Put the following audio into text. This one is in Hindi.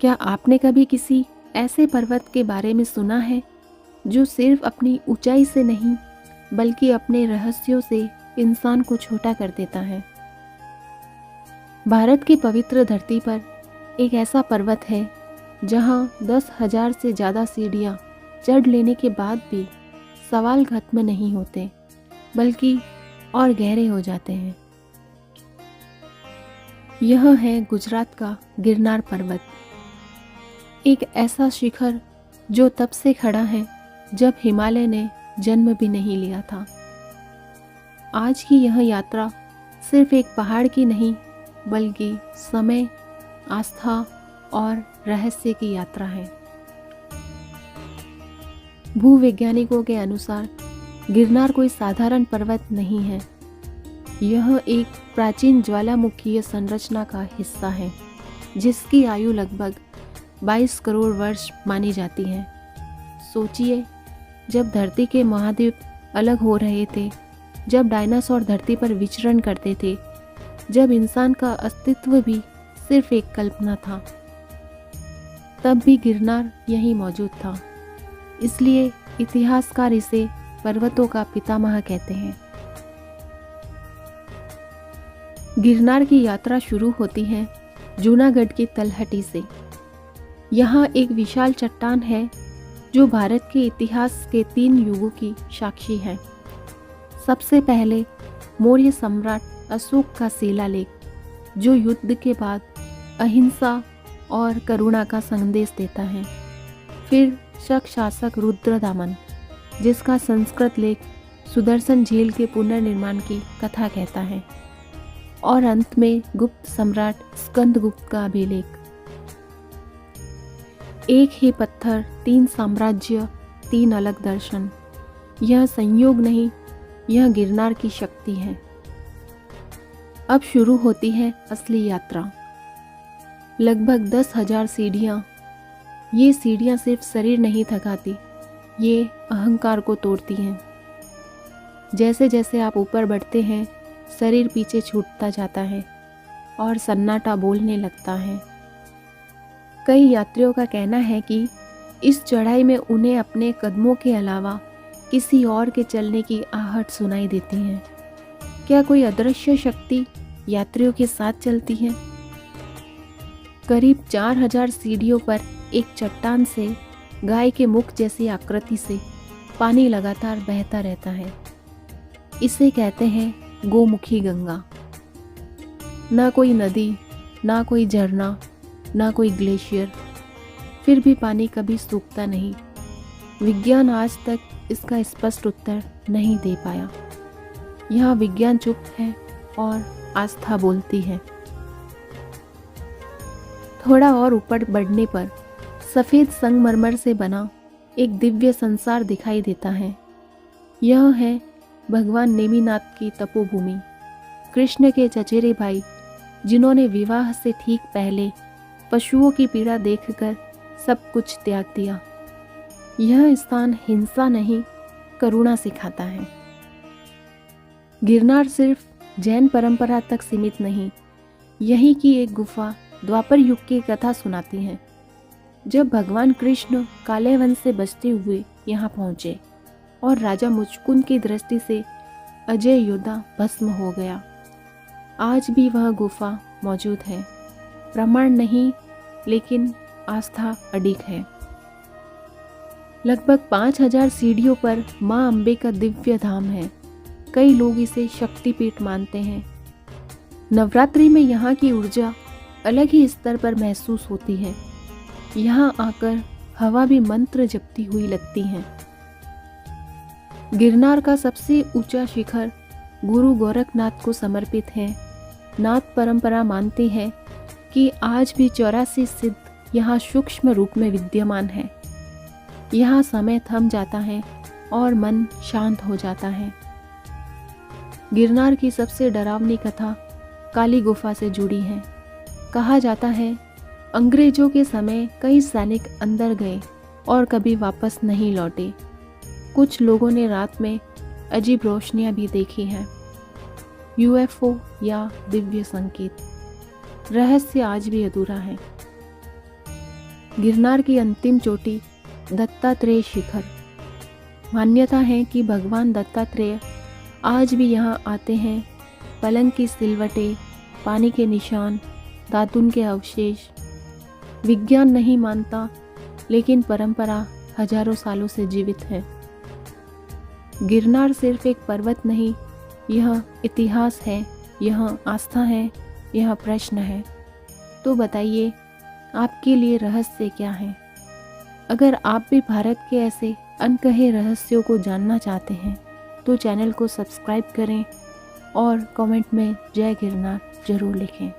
क्या आपने कभी किसी ऐसे पर्वत के बारे में सुना है जो सिर्फ अपनी ऊंचाई से नहीं बल्कि अपने रहस्यों से इंसान को छोटा कर देता है? भारत की पवित्र धरती पर एक ऐसा पर्वत है जहां 10,000 से ज़्यादा सीढ़ियां चढ़ लेने के बाद भी सवाल खत्म नहीं होते बल्कि और गहरे हो जाते हैं। यह है गुजरात का गिरनार पर्वत, एक ऐसा शिखर जो तब से खड़ा है जब हिमालय ने जन्म भी नहीं लिया था। आज की यह यात्रा सिर्फ एक पहाड़ की नहीं बल्कि समय, आस्था और रहस्य की यात्रा है। भूवैज्ञानिकों के अनुसार गिरनार कोई साधारण पर्वत नहीं है। यह एक प्राचीन ज्वालामुखीय संरचना का हिस्सा है जिसकी आयु लगभग 22 करोड़ वर्ष मानी जाती है। सोचिए, जब धरती के महाद्वीप अलग हो रहे थे, जब डायनासोर धरती पर विचरण करते थे, जब इंसान का अस्तित्व भी सिर्फ एक कल्पना था, तब भी गिरनार यहीं मौजूद था। इसलिए इतिहासकार इसे पर्वतों का पितामह कहते हैं। गिरनार की यात्रा शुरू होती है जूनागढ़ की तलहटी से। यहाँ एक विशाल चट्टान है जो भारत के इतिहास के 3 युगों की साक्षी है। सबसे पहले मौर्य सम्राट अशोक का शिलालेख, जो युद्ध के बाद अहिंसा और करुणा का संदेश देता है। फिर शक शासक रुद्रदामन, जिसका संस्कृत लेख सुदर्शन झील के पुनर्निर्माण की कथा कहता है। और अंत में गुप्त सम्राट स्कंदगुप्त का अभिलेख। एक ही पत्थर, 3 साम्राज्य, 3 अलग दर्शन। यह संयोग नहीं, यह गिरनार की शक्ति है। अब शुरू होती है असली यात्रा। लगभग 10,000 सीढ़ियाँ। ये सीढ़ियाँ सिर्फ शरीर नहीं थकाती, ये अहंकार को तोड़ती हैं। जैसे जैसे आप ऊपर बढ़ते हैं, शरीर पीछे छूटता जाता है और सन्नाटा बोलने लगता है। कई यात्रियों का कहना है कि इस चढ़ाई में उन्हें अपने कदमों के अलावा किसी और के चलने की आहट सुनाई देती है। क्या कोई अदृश्य शक्ति यात्रियों के साथ चलती है? करीब 4,000 सीढ़ियों पर एक चट्टान से गाय के मुख जैसी आकृति से पानी लगातार बहता रहता है। इसे कहते हैं गोमुखी गंगा। ना कोई नदी, ना कोई झरना, ना कोई ग्लेशियर, फिर भी पानी कभी सूखता नहीं। विज्ञान आज तक इसका स्पष्ट उत्तर नहीं दे पाया। यहाँ विज्ञान चुप है और आस्था बोलती है। थोड़ा और ऊपर बढ़ने पर सफ़ेद संगमरमर से बना एक दिव्य संसार दिखाई देता है। यह है भगवान नेमिनाथ की तपोभूमि, कृष्ण के चचेरे भाई, जिन्होंने विवाह से ठीक पहले पशुओं की पीड़ा देखकर सब कुछ त्याग दिया। यह स्थान हिंसा नहीं, करुणा सिखाता है। गिरनार सिर्फ जैन परंपरा तक सीमित नहीं, यहीं की एक गुफा द्वापर युग की कथा सुनाती है। जब भगवान कृष्ण काले वन से बचते हुए यहाँ पहुँचे और राजा मुचकुंद की दृष्टि से अजय योद्धा भस्म हो गया, आज भी वह गुफा मौजूद है। प्रमाण नहीं, लेकिन आस्था अडिग है। लगभग 5,000 सीढ़ियों पर माँ अम्बे का दिव्य धाम है। कई लोग इसे शक्तिपीठ मानते हैं। नवरात्रि में यहाँ की ऊर्जा अलग ही स्तर पर महसूस होती है। यहाँ आकर हवा भी मंत्र जपती हुई लगती है। गिरनार का सबसे ऊंचा शिखर गुरु गोरखनाथ को समर्पित है। नाथ परंपरा मानती है कि आज भी 84 सिद्ध यहाँ सूक्ष्म रूप में विद्यमान है। यहाँ समय थम जाता है और मन शांत हो जाता है। गिरनार की सबसे डरावनी कथा काली गुफा से जुड़ी है। कहा जाता है अंग्रेजों के समय कई सैनिक अंदर गए और कभी वापस नहीं लौटे। कुछ लोगों ने रात में अजीब रोशनियां भी देखी हैं, यूएफओ या दिव्य संकेत। रहस्य आज भी अधूरा है। गिरनार की अंतिम चोटी दत्तात्रेय शिखर। मान्यता है कि भगवान दत्तात्रेय आज भी यहाँ आते हैं। पलंग की सिलवटें, पानी के निशान, दातुन के अवशेष। विज्ञान नहीं मानता, लेकिन परंपरा हजारों सालों से जीवित है। गिरनार सिर्फ एक पर्वत नहीं, यह इतिहास है, यह आस्था है, यह प्रश्न है। तो बताइए, आपके लिए रहस्य क्या है? अगर आप भी भारत के ऐसे अनकहे रहस्यों को जानना चाहते हैं तो चैनल को सब्सक्राइब करें और कमेंट में जय गिरनार जरूर लिखें।